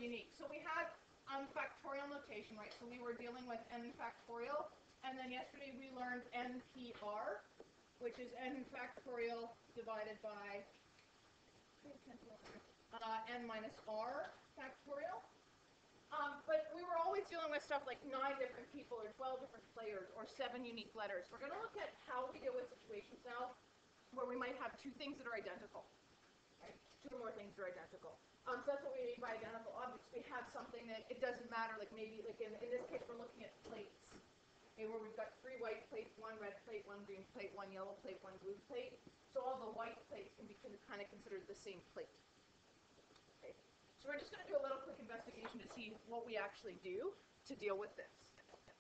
unique. So we had factorial notation, right? So we were dealing with n factorial, and then yesterday we learned NPR, which is n factorial divided by n minus r factorial. But we were always dealing with stuff like 9 different people or 12 different players or 7 unique letters. We're going to look at how we deal with situations now where we might have 2 things that are identical. Right? 2 or more things that are identical. So that's what we mean by identical objects. We have something that it doesn't matter, like maybe like in this case we're looking at plates. Okay, where we've got 3 white plates, 1 red plate, 1 green plate, 1 yellow plate, 1 blue plate. So all the white plates can be kind of considered the same plate. Okay. So we're just going to do a little quick investigation to see what we actually do to deal with this.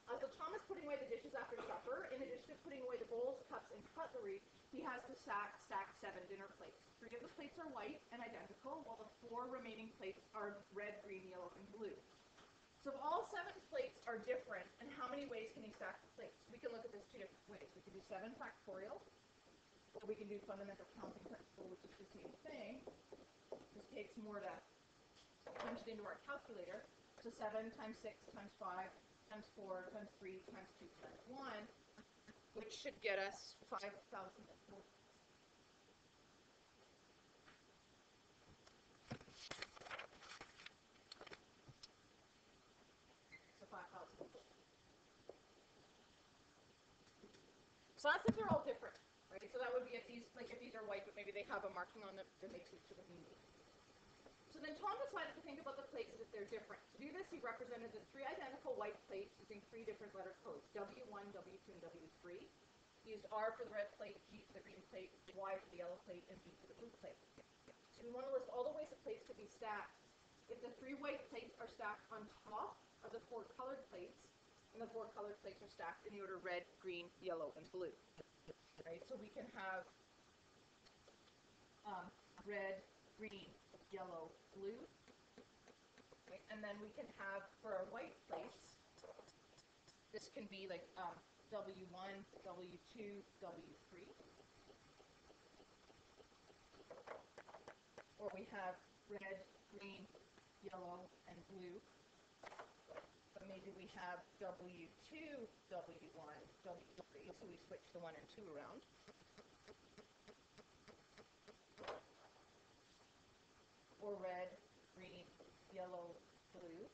So Thomas putting away the dishes after supper. In addition to putting away the bowls, cups, and cutlery, he has to stack 7 dinner plates. 3 of the plates are white and identical, while the 4 remaining plates are red, green, yellow, and blue. So if all 7 plates are different, and how many ways can he stack the plates? We can look at this 2 different ways. We can do 7 factorial, or we can do fundamental counting principle, which is the same thing. This takes more to punch it into our calculator. So 7 times 6 times 5 times 4 times 3 times 2 times 1, which should get us 5,040. So 5,000. So that's if they're all different, right? So that would be if these are white, but maybe they have a marking on them that makes it sort of unique. So then Tom decided to think about the plates as if they're different. To do this, he represented the 3 identical white plates using 3 different letter codes, W1, W2, and W3. He used R for the red plate, G for the green plate, Y for the yellow plate, and B for the blue plate. So we want to list all the ways the plates could be stacked. If the 3 white plates are stacked on top of the 4 colored plates, and the 4 colored plates are stacked in the order red, green, yellow, and blue. Right? So we can have red, green, yellow, blue. Okay? And then we can have, for our white plates, this can be like W1, W2, W3. Or we have red, green, yellow, and blue. But maybe we have W2, W1, W3, so we switch the 1 and 2 around. Or red, green, yellow, blue.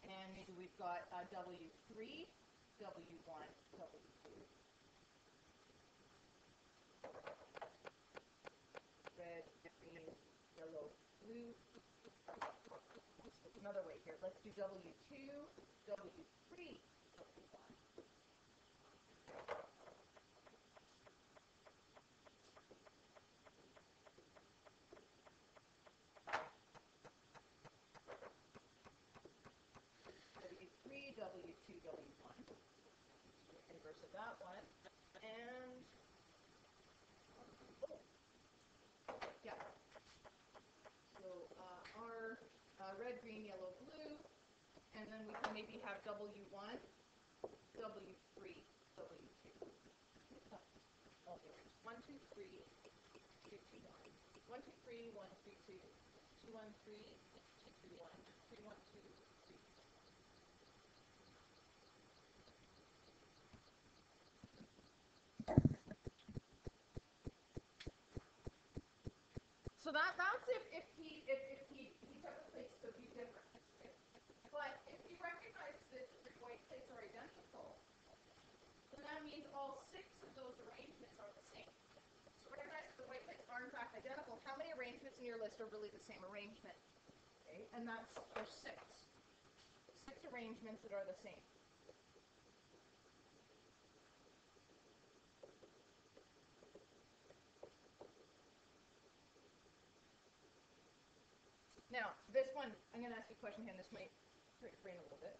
And maybe we've got W3, W1, W2. Red, green, yellow, blue. Another way here. Let's do W2, W3, W1. W3, W2, W1. Inverse of that one. And yeah. So our red, green, yellow, blue. And then we can maybe have W1, W3, W2. All different. 1, 2, 3, 2, 2, 1. 1, 2, 3, 1, 3, 2, 2, 1, 3, 2, 3, 1, 3, 1, 2, 3. So that's if he took the plates to be different. But if he recognizes that the white plates are identical, then that means all 6 of those arrangements are the same. So recognize that the white plates are in fact identical. How many arrangements in your list are really the same arrangement? Okay, and there's 6. 6 arrangements that are the same. Now, this one, I'm going to ask you a question here, and this might hurt your brain a little bit.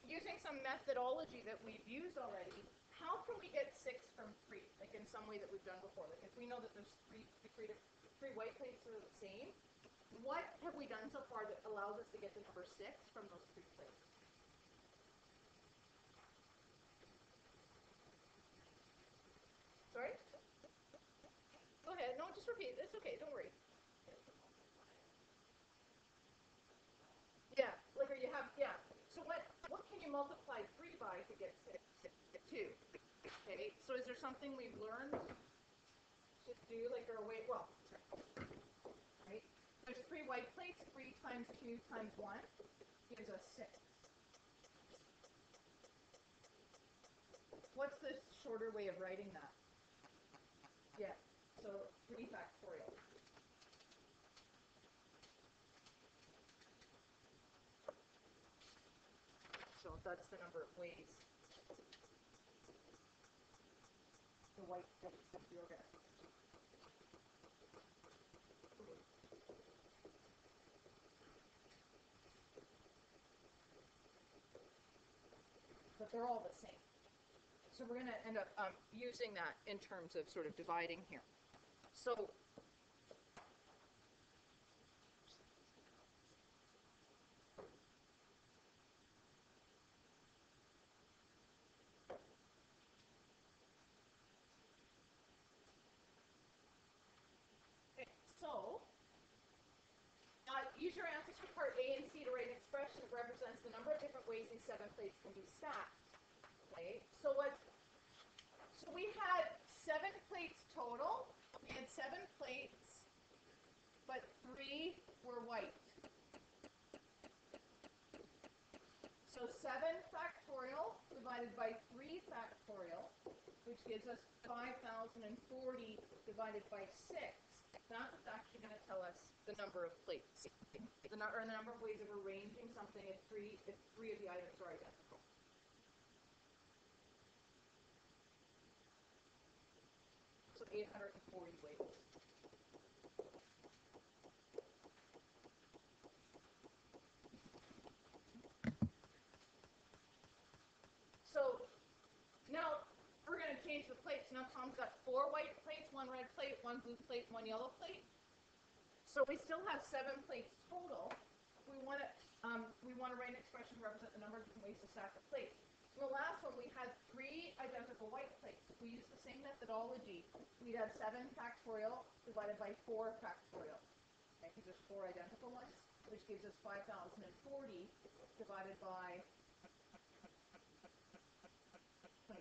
Using some methodology that we've used already, how can we get 6 from 3? Like in some way that we've done before. Like if we know that there's three white plates that are the same, what have we done so far that allows us to get the number 6 from those 3 plates? Sorry? Go ahead. No, just repeat. It's okay. Don't worry. multiply 3 by to get 2. Okay, so is there something we've learned to do, like our way, well, right? There's 3 white plates, 3 times 2 times 1 gives us 6. What's the shorter way of writing that? Yeah, so 3 factorial. So that's the number of ways the white plates will be organized. But they're all the same. So we're going to end up using that in terms of sort of dividing here. So use your answers for part A and C to write an expression that represents the number of different ways these 7 plates can be stacked. Okay, so we had 7 plates total. We had 7 plates, but 3 were white. So 7 factorial divided by 3 factorial, which gives us 5,040 divided by 6. That's actually going to tell us the number of plates, or the number of ways of arranging something if three of the items are identical. So 840 ways. So now we're going to change the plates. Now Tom's got 4 white plates, 1 red plate, 1 blue plate, 1 yellow plate. So we still have 7 plates total. We want to write an expression to represent the number of different ways to stack the plates. In the last one, we had 3 identical white plates. If we use the same methodology, we'd have 7 factorial divided by 4 factorial. Okay, because there's 4 identical ones, which gives us 5,040 divided by 0.4.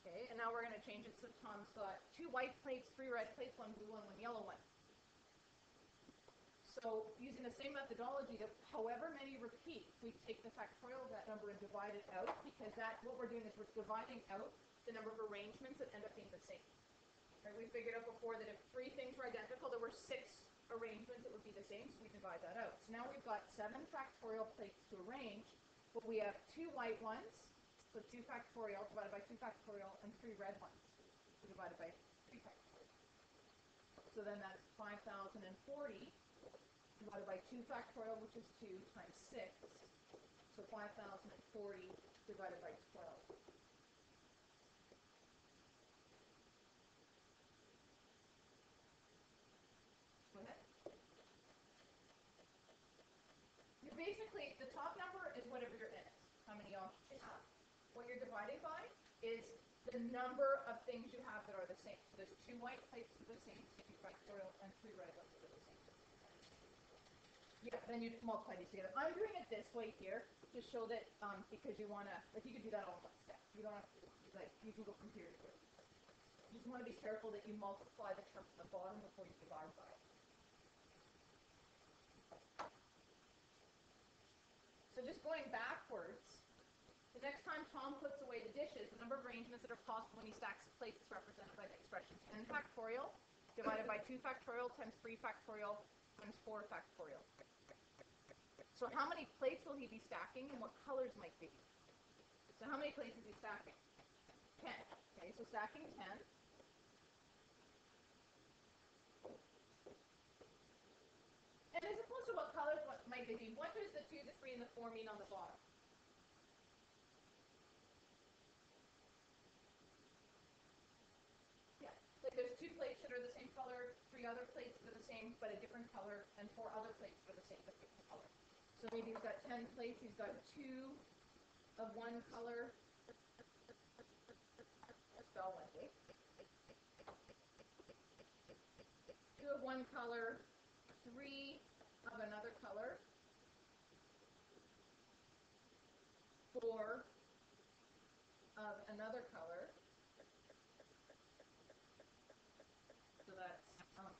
Okay, and now we're going to change it so Tom's got 2 white plates, 3 red plates, 1 blue one, 1 yellow one. So using the same methodology, that however many repeat, we take the factorial of that number and divide it out, because what we're doing is we're dividing out the number of arrangements that end up being the same. Right, we figured out before that if 3 things were identical, there were 6 arrangements that would be the same, so we divide that out. So now we've got 7 factorial plates to arrange, but we have 2 white ones, so 2 factorial divided by 2 factorial, and 3 red ones divided by 3 factorial. So then that's 5,040 divided by 2 factorial, which is 2 times 6. So 5,040 divided by 12. Go ahead. Basically, the top number is whatever your n is, how many options you have. What you're dividing by is the number of things you have that are the same. So there's 2 white plates that are the same, 2 factorial, and 3 red ones that are the same. Yeah, then you multiply these together. I'm doing it this way here to show that because you want to, like, you could do that all in one step. You don't have to, like, you can go from here to here. You just want to be careful that you multiply the terms at the bottom before you divide by it. So just going backwards, the next time Tom puts away the dishes, the number of arrangements that are possible when he stacks the plates is represented by the expression 10 factorial divided by 2 factorial times 3 factorial times 4 factorial. So how many plates will he be stacking, and what colors might be? So how many plates is he stacking? 10. Okay, so stacking 10. And as opposed to what colors might they be, what does the 2, the 3, and the 4 mean on the bottom? Yeah, like there's 2 plates that are the same color, 3 other plates that are the same but a different color, and 4 other plates that are the same but different color. So maybe he's got 10 plates, he's got 2 of one color. Spell one day. 2 of one color, 3 of another color, 4 of another color. So that's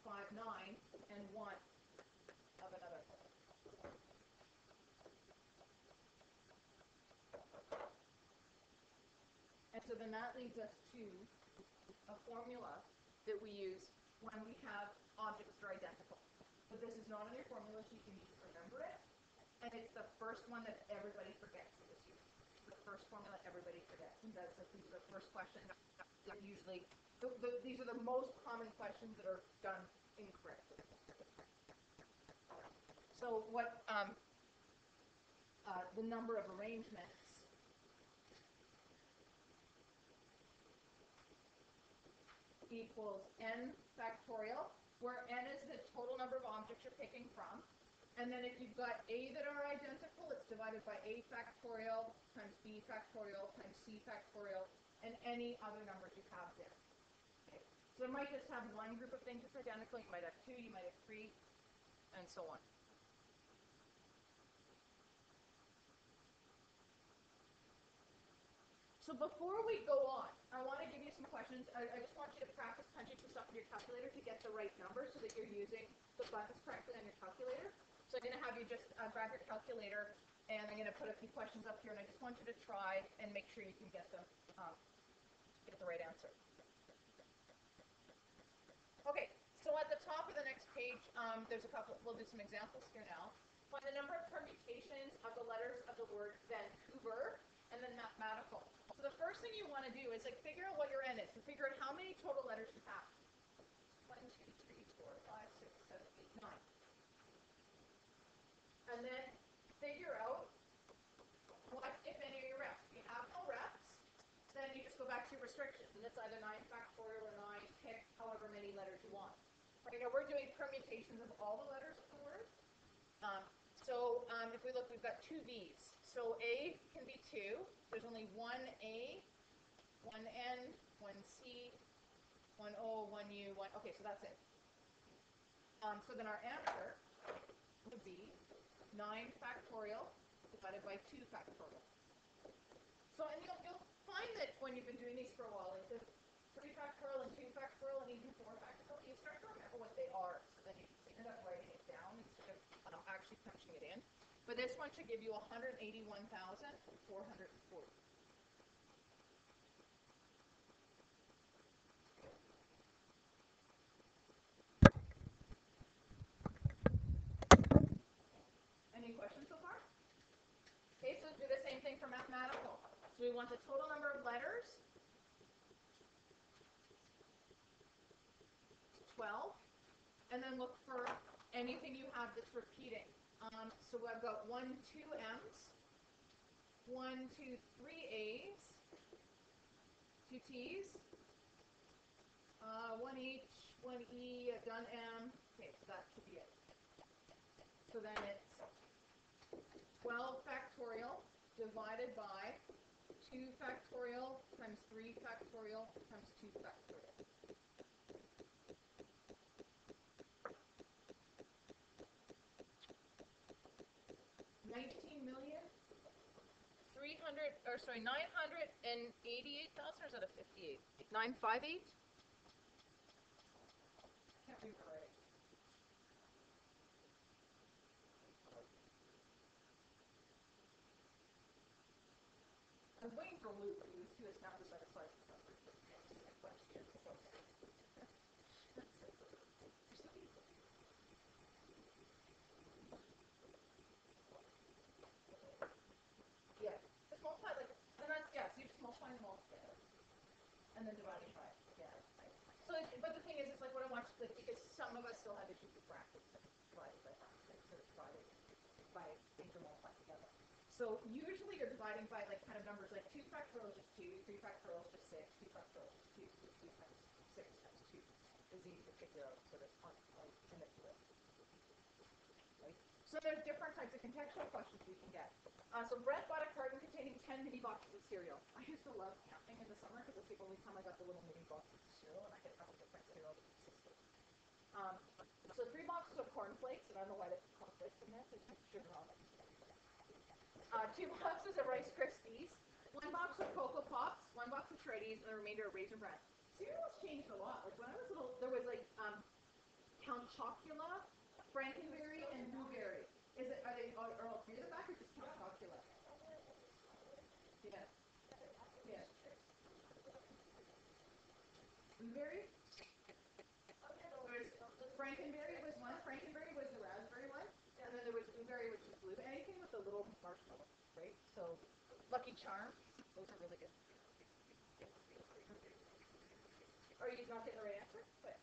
5, 9, and 1 of another color. And so then that leads us to a formula that we use when we have objects that are identical. But this is not on your formula sheet, you need to remember it. And it's the first one that everybody forgets this year. The first formula everybody forgets. And that's these are the first questions that usually, these are the most common questions that are done incorrectly. So what the number of arrangements equals n factorial, where n is the total number of objects you're picking from. And then if you've got a that are identical, it's divided by a factorial times b factorial times c factorial, and any other numbers you have there. Okay. So it might just have one group of things that's identical, you might have 2, you might have 3, and so on. So before we go on, I want to give you some questions. I just want you to practice punching some stuff in your calculator to get the right number so that you're using the buttons correctly on your calculator. So I'm going to have you just grab your calculator, and I'm going to put a few questions up here, and I just want you to try and make sure you can get them, get the right answer. Okay, so at the top of the next page, there's a couple, we'll do some examples here now. Find the number of permutations of the letters of the word Vancouver, and then mathematical. So the first thing you want to do is like figure out what your n is. So figure out how many total letters you have. 1, 2, 3, 4, 5, 6, 7, 8, 9. And then figure out what, if any, are your reps. If you have no reps, then you just go back to your restrictions. And it's either 9 factorial or 9, pick however many letters you want. Right now we're doing permutations of all the letters of the word. If we look, we've got 2 V's. So A can be 2. There's only one A, one N, one C, one O, one U, one. Okay, so that's it. So then our answer would be 9 factorial divided by 2 factorial. So, and you'll find that when you've been doing these for a while, like 3 factorial and 2 factorial and even 4 factorial, you start to remember what they are. So then you can end up writing it down instead of actually punching it in. But this one should give you 181,440. Any questions so far? Okay, so do the same thing for mathematical. So we want the total number of letters, 12, and then look for anything you have that's repeating. So I've got 1, 2 M's, 1, 2, 3 A's, 2 T's, 1 H, 1 E, I've done M. Okay, so that should be it. So then it's 12 factorial divided by 2 factorial times 3 factorial times 2 factorial. 988,000, or is that a 58? 958? Can't read it right. I was waiting for Luke, who was too established by the slides and stuff. Yeah, just multiply like, and that's, yeah, so you just multiply them all together. And then dividing by, yeah. So, but the thing is, it's like what I want you to, like, because some of us still have issues with brackets and divided by brackets, or divided by things are multiplied together. So usually you're dividing by like kind of numbers like 2 factorial is just 2, 3 factorial is just 6, 2 factorial is just 2, so 2 times 6 times 2 is easy to figure out for this one. So there's different types of contextual questions we can get. So Brett bought a carton containing 10 mini boxes of cereal. I used to love counting in the summer because it's the only time I got the little mini boxes of cereal, and I could have a different cereal. So 3 boxes of cornflakes, and I don't know why they put cornflakes in there, so just sugar on it. 2 boxes of Rice Krispies, 1 box of Cocoa Pops, 1 box of Shreddies, and the remainder of Raisin Bran. Cereal's changed a lot. Like when I was little, there was like Count Chocula, Frankenberry, and Blueberry. Are all 3 of them back or just Count Chocula? Yeah. Yeah. Blueberry? Frankenberry was one. Frankenberry was the raspberry one. And then there was Blueberry, which is blue. Anything with a little marshmallow, right? So Lucky Charms, those are really good. Are you not getting the right answer? But,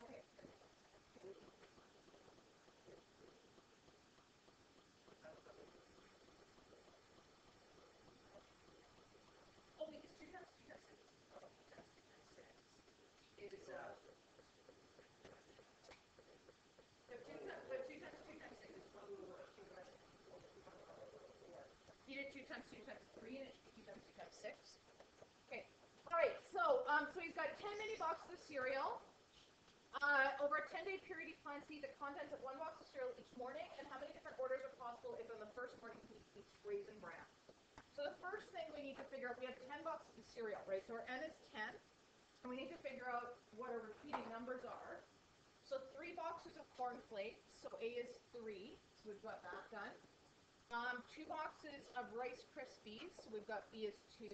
okay. Oh, wait, it's 2 times 2 times 6. Oh, 2 times 2 times 6. It's, but 2 times 2 times 2 times 6 is probably what you did 2 times 2 times 3, and it should be 2 times 2 times 6. Okay. All right. So he's got 10 mini boxes of cereal. Over a 10-day period, he plans to eat the contents of 1 box of cereal each morning. And how many different orders are possible if on the first morning he eats Raisin Bran? So the first thing we need to figure out, we have 10 boxes of cereal, right? So our N is 10. And we need to figure out what our repeating numbers are. So 3 boxes of cornflakes. So A is 3. So we've got that done. 2 boxes of Rice Krispies. So we've got B is 2.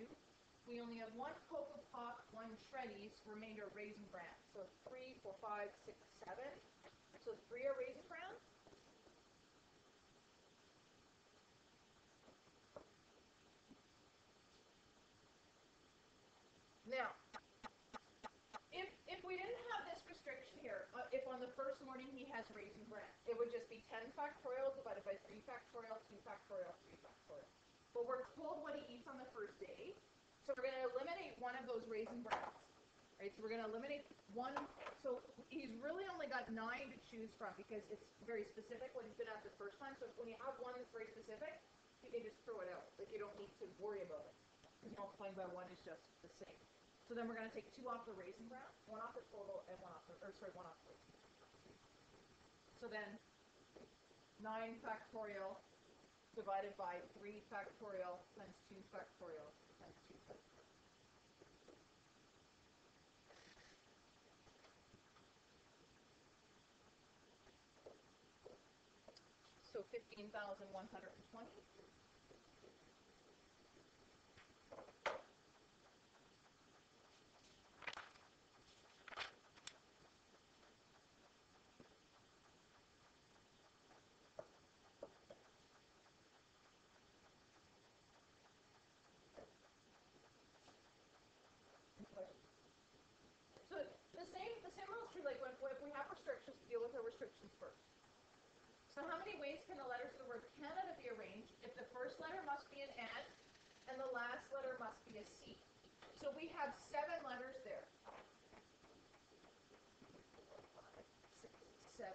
We only have 1 Cocoa Pop, 1 Shreddies, remainder of Raisin Bran. So 3, 4, 5, 6, 7. So 3 are Raisin Bran. Now, if we didn't have this restriction here, if on the first morning he has Raisin Bran, it would just be 10 factorial divided by 3 factorial, 2 factorial, 3 factorial. But we're told what he eats on the first day, so we're going to eliminate one of those Raisin Brans. Right, so we're going to eliminate one. So he's really only got 9 to choose from because it's very specific what he's going to have the first time. So when you have one that's very specific, you can just throw it out. Like you don't need to worry about it. Because multiplying by 1 is just the same. So then we're going to take 2 off the Raisin Bran, 1 off the total, and 1 off the, 1 off the. So then 9 factorial divided by 3 factorial times 2 factorial times 2 factorial. So 15,120. So the same rule is true. Like when if we have restrictions, deal with our restrictions first. So how many ways can the letters of the word Canada be arranged if the first letter must be an N and the last letter must be a C? So we have 7 letters there. 7.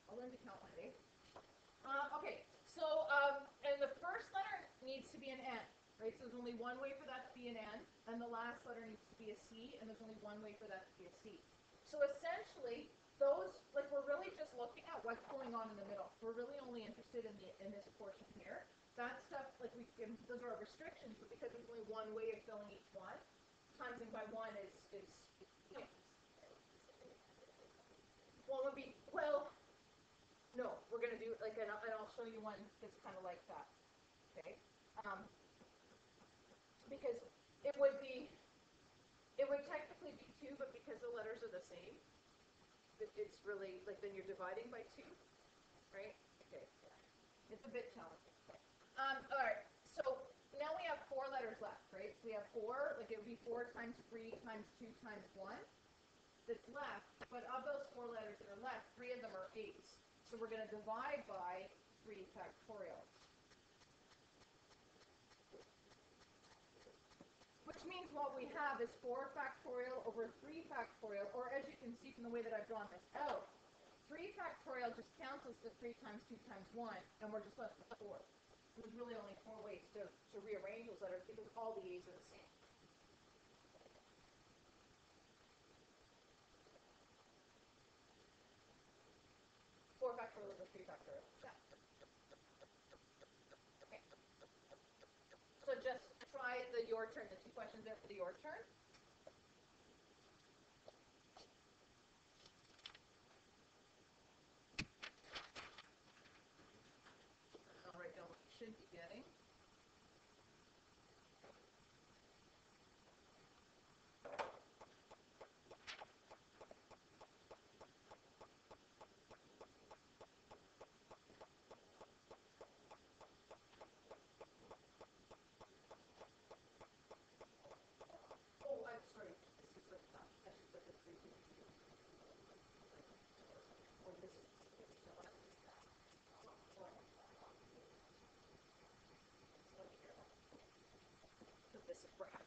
I'll learn to count one day. Okay, so and the first letter needs to be an N, right? So there's only one way for that to be an N, and the last letter needs to be a C, and there's only one way for that to be a C. So essentially, those, like we're really just looking at what's going on in the middle. We're really only interested in this portion here. That stuff, like those are our restrictions, but because there's only one way of filling each one, timesing by 1 is you know, well, it would be, well, no, we're going to do, like, and I'll show you one that's kind of like that, okay? Because it would technically be 2, but because the letters are the same, it's really, like, then you're dividing by 2, right? Okay, yeah. It's a bit challenging. All right, so now we have 4 letters left, right? So we have 4, like it would be 4 times 3 times 2 times 1 that's left, but of those 4 letters that are left, 3 of them are 8s. So we're going to divide by 3 factorial. Which means means what we have is 4 factorial over 3 factorial, or as you can see from the way that I've drawn this out, 3 factorial just cancels the 3 times 2 times 1, and we're just left with 4. There's really only 4 ways to rearrange those letters because all the A's are the same. Four factorial over 3 factorial. Yeah. Okay. So just try the your turn, the 2 questions there for the your turn. I'll write down what you should be getting. Oh, I'm sorry. This is like that. I should put this 3. Or this is. So this is brackets.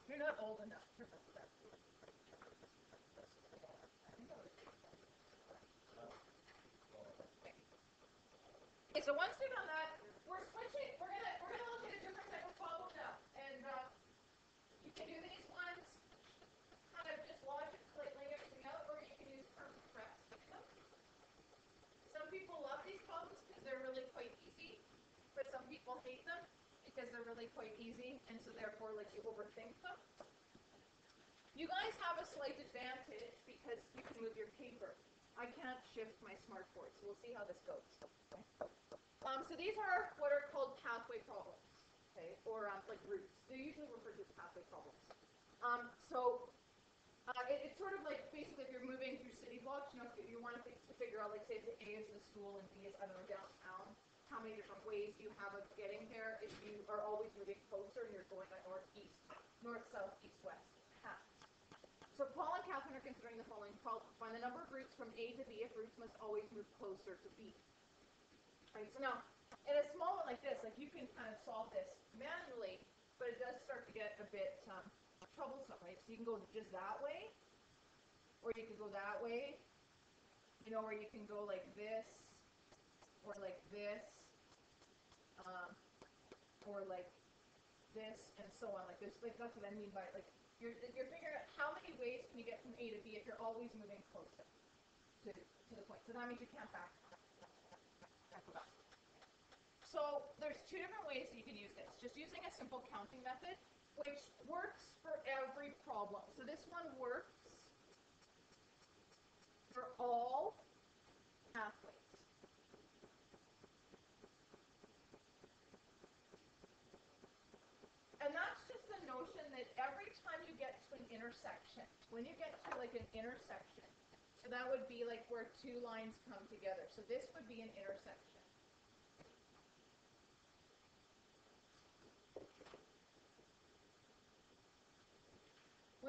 You're not old enough to remember that. Okay, so once we've done that, we're switching. We're gonna look at a different type of problem now, and you can do these ones kind of just logic, like laying everything out, or you can use Permutations. Some people love these problems because they're really quite easy, but some people hate them because they're really quite easy, and so therefore, like, you overthink them. You guys have a slight advantage because you can move your paper. I can't shift my smartboard, so we'll see how this goes. So these are what are called pathway problems, okay, or like routes. They're usually referred to as pathway problems. It's sort of like basically if you're moving through city blocks, you know, if you want to figure out, like, say, if A is the school and B is, I don't know, downtown, how many different ways you have of getting there if you are always moving closer and you're going like north, south, east, west path. So Paul and Catherine are considering the following problem. Find the number of routes from A to B if routes must always move closer to B. Right, so now, in a small one like this, like, you can kind of solve this manually, but it does start to get a bit troublesome, right? So you can go just that way, or you can go that way, you know, or you can go like this, or like this, or like this, and so on, like this. Like, that's what I mean by, like, you're figuring out how many ways can you get from A to B if you're always moving closer to the point. So that means you can't back. So there's 2 different ways that you can use this. Just using a simple counting method, which works for every problem. So this one works for all pathways. And that's just the notion that every time you get to an intersection, when you get to like an intersection, so that would be like where 2 lines come together. So this would be an intersection.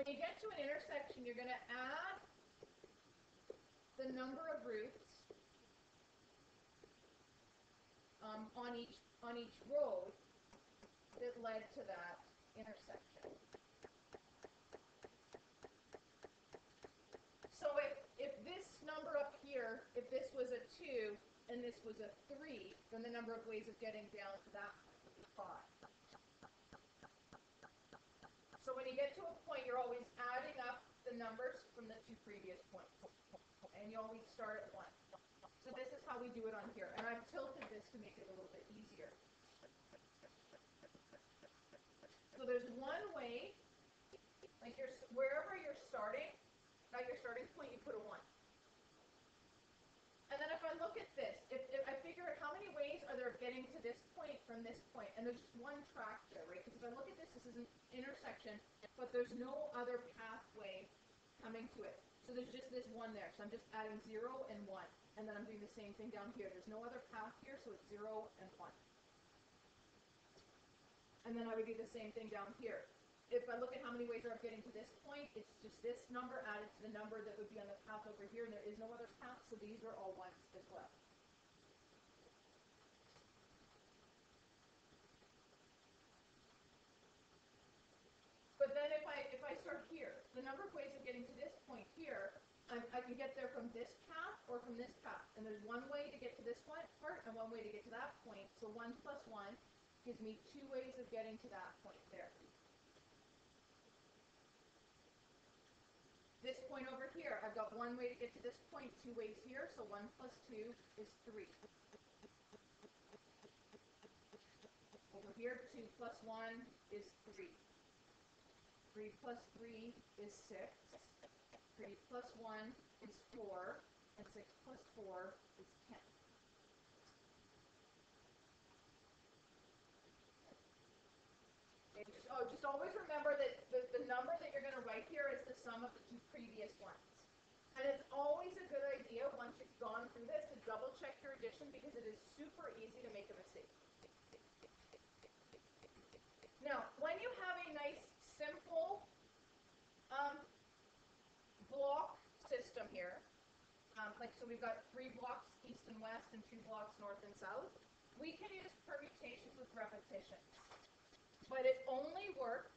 when you get to an intersection, you're going to add the number of routes on each road that led to that intersection. So if this number up here, if this was a 2 and this was a 3, then the number of ways of getting down to that would be 5. So when you get to a point, you're always adding up the numbers from the two previous points. And you always start at 1. So this is how we do it on here. And I've tilted this to make it a little bit easier. So there's one way, like wherever you're starting, at your starting point, you put a 1. And then if I look at this, if I figure out how many ways are there getting to this point from this point, and there's just one track there, right? Because if I look at this, this is an intersection, but there's no other pathway coming to it. So there's just this one there. So I'm just adding 0 and 1. And then I'm doing the same thing down here. There's no other path here, so it's 0 and 1. And then I would do the same thing down here. If I look at how many ways are getting to this point, it's just this number added to the number that would be on the path over here, and there is no other path, so these are all 1s as well. But then if I start here, the number of ways of getting to this point here, I can get there from this path or from this path. And there's one way to get to this part and one way to get to that point. So 1 plus 1 gives me 2 ways of getting to that point there. This point over here, I've got one way to get to this point, 2 ways here. So 1 plus 2 is 3. Over here, 2 plus 1 is 3. 3 plus 3 is 6. 3 plus 1 is 4, and 6 plus 4 is 10. Okay, just always remember that the number that you're going to write here is the sum of the two previous ones. And it's always a good idea, once you've gone through this, to double check your addition, because it is super easy to make a mistake. Now, when you have a nice, simple block system here, so we've got 3 blocks east and west and 2 blocks north and south, we can use permutations with repetition. But it only works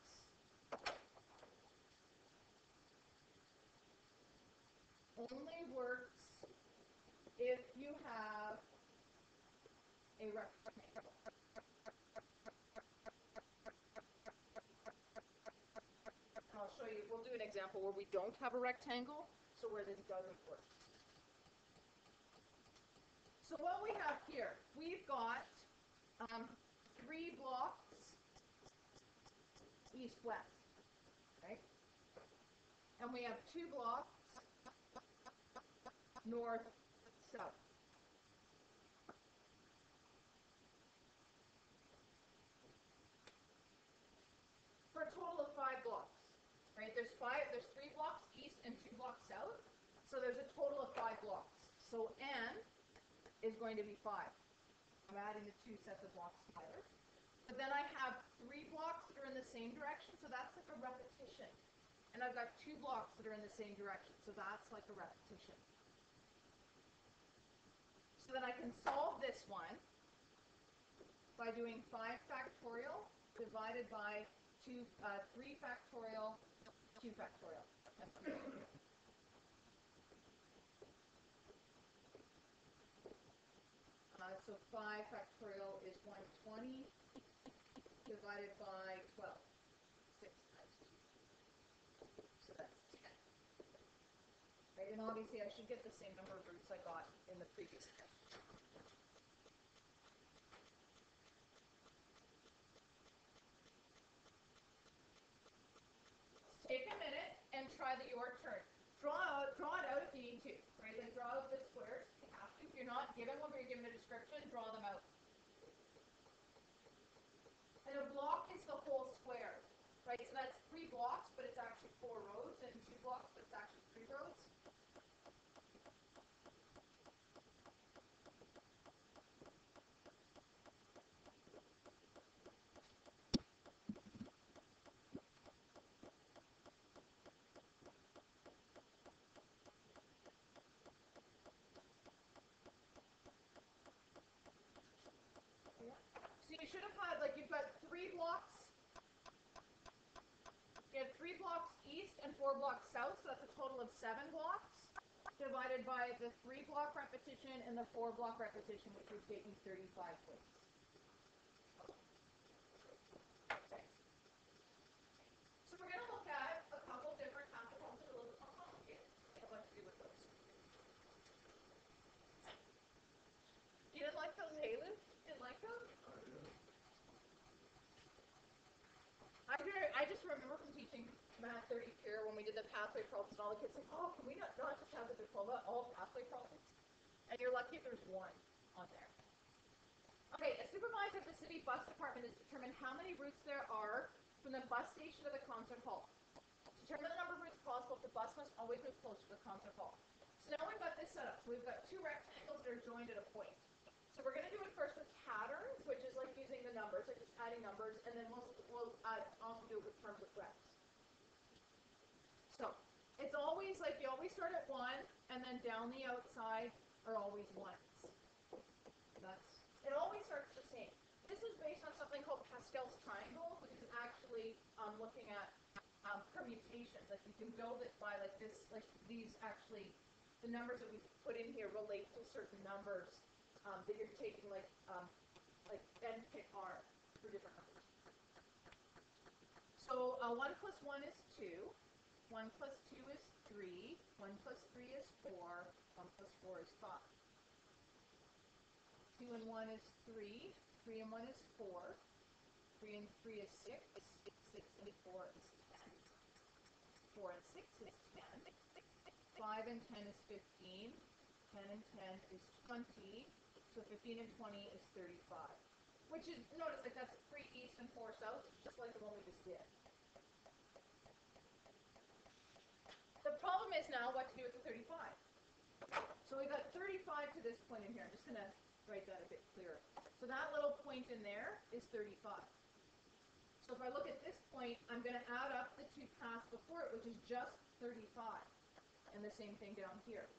if you have a rectangle. And I'll show you, we'll do an example where we don't have a rectangle, so where this doesn't work. So what we have here, we've got 3 blocks east-west, right? And we have 2 blocks north-south. For a total of 5 blocks, right? There's 3 blocks east and 2 blocks south, so there's a total of 5 blocks. So n is going to be 5. I'm adding the 2 sets of blocks together. But then I have 3 blocks that are in the same direction, so that's like a repetition. And I've got 2 blocks that are in the same direction, so that's like a repetition. So then I can solve this one by doing 5 factorial divided by 3 factorial, 2 factorial. So 5 factorial is 120 divided by 12. 6 times 2. So that's 10. Right? And obviously I should get the same number of roots I got in the previous step. Take a minute and try your turn. Draw it out if you need to, right? Like draw out the squares if you have to. If you're not given one, but you're given a description, draw them out. And a block is the whole square, right? So that's 3 blocks, but it's actually 4 rows, and 2 blocks, but it's actually 3 rows. should have had, like, you've got 3 blocks. You have 3 blocks east and 4 blocks south, so that's a total of 7 blocks, divided by the 3 block repetition and the 4 block repetition, which would get you 35 weights. Okay. So we're going to look at a couple different counter problems that are a little bit more complicated. What to do with those. You didn't like those, Halen? Didn't like those? I just remember from teaching Math 30 here when we did the pathway problems and all the kids like, oh, can we not just have the diploma, all pathway problems? And you're lucky if there's one on there. Okay, a supervisor of the city bus department has determined how many routes there are from the bus station to the concert hall. Determine the number of routes possible if the bus must always move close to the concert hall. So now we've got this set up. So we've got 2 rectangles that are joined at a point. So we're going to do it first with patterns, which is like using the numbers, like just adding numbers, and then we'll also do it with terms of reps. So it's always like you always start at 1, and then down the outside are always 1s. It always starts the same. This is based on something called Pascal's triangle, which is actually looking at permutations. Like you can build it by like this, like these actually, the numbers that we put in here relate to certain numbers that you're taking like n pick r for different numbers. So 1 plus 1 is 2, 1 plus 2 is 3, 1 plus 3 is 4, 1 plus 4 is 5. 2 and 1 is 3, 3 and 1 is 4, 3 and 3 is 6, 6 and 4 is 10, 4 and 6 is 10, 5 and 10 is 15, 10 and 10 is 20, so 15 and 20 is 35. Which is, notice like that's 3 east and 4 south, just like the one we just did. The problem is now what to do with the 35. So we got 35 to this point in here. I'm just going to write that a bit clearer. So that little point in there is 35. So if I look at this point, I'm going to add up the 2 paths before it, which is just 35. And the same thing down here.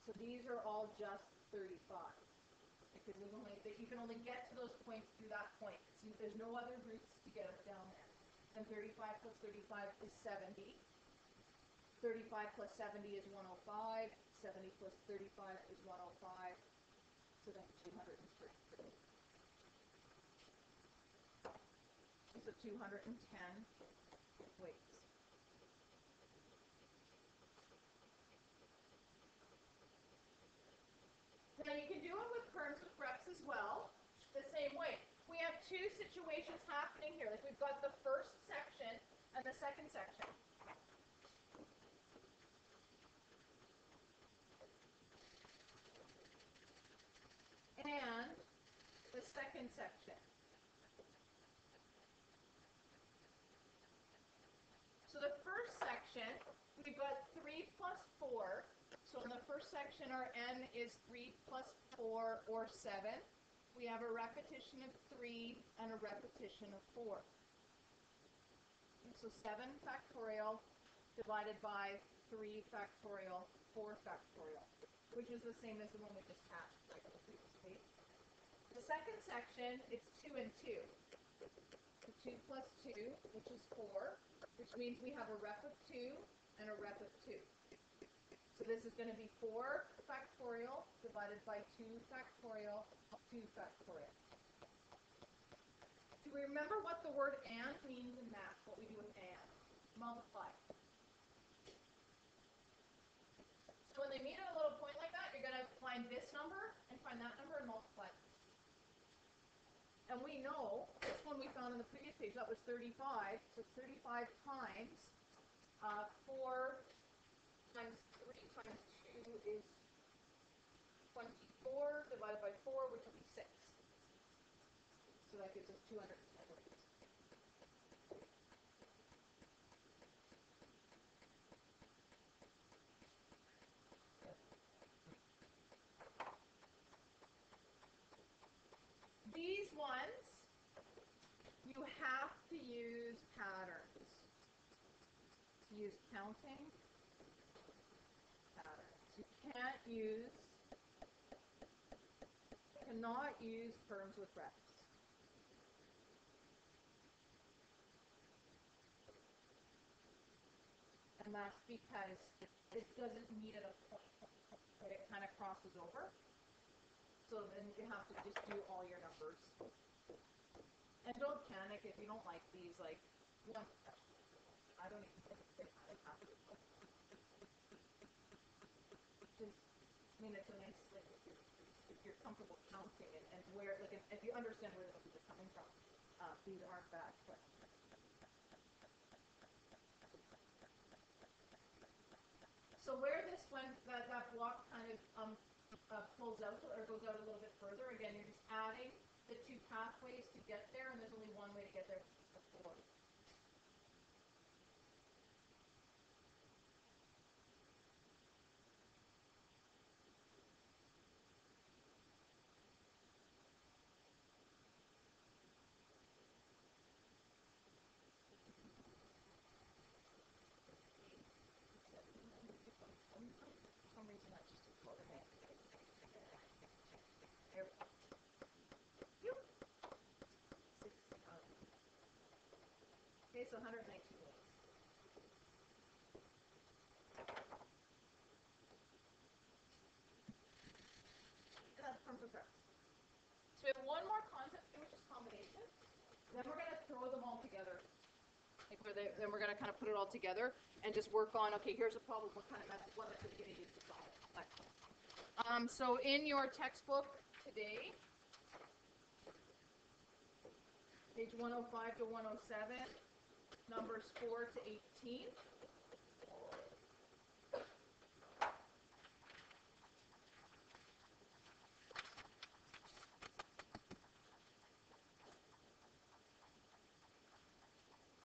So these are all just 35. Because you can only get to those points through that point. So there's no other routes to get us down there. And 35 plus 35 is 70. 35 plus 70 is 105. 70 plus 35 is 105. So that's 203. So 210 weights. Now you can do it with terms with reps as well, the same way. We have 2 situations happening here. Like we've got the first section and the second section. And the second section. So the first section, we've got 3 plus 4. So in the first section, our n is 3 plus 4, or 7. We have a repetition of 3 and a repetition of 4. And so 7 factorial divided by 3 factorial, 4 factorial, which is the same as the one we just had right on the previous page. The second section, it's 2 and 2. So 2 plus 2, which is 4, which means we have a rep of 2 and a rep of 2. So this is going to be 4 factorial divided by 2 factorial, 2 factorial. Do we remember what the word and means in math, what we do with and? Multiply. So when they meet at a little point like that, you're going to find this number and find that number and multiply them. And we know, this one we found on the previous page, that was 35. So 35 times 4 times 3 times 2 is 24 divided by 4, which will be 6. So that gives us 210 weights. These ones, you have to use patterns. To use counting patterns. You cannot use terms with reps. And that's because it doesn't meet at a point, but it kind of crosses over. So then you have to just do all your numbers. And don't panic if you don't like these, like, you know, I don't even think they have to. Just, I mean, it's a nice, like, if you're comfortable counting and where, like, if you understand where the numbers are coming from, these aren't bad. But so where this went, that block kind of pulls out or goes out a little bit further, again, you're just adding the two pathways to get there, and there's only one way to get there, the 4. For some reason, that just took over me. There we go. Okay, so 119 days. And that's permutations. So we have one more concept here, which is combination. Then we're going to throw them all together. Like then we're going to kind of put it all together and just work on, okay, here's a problem, what kind of method, what method are you going to use to solve it? So in your textbook today, page 105 to 107, numbers 4 to 18.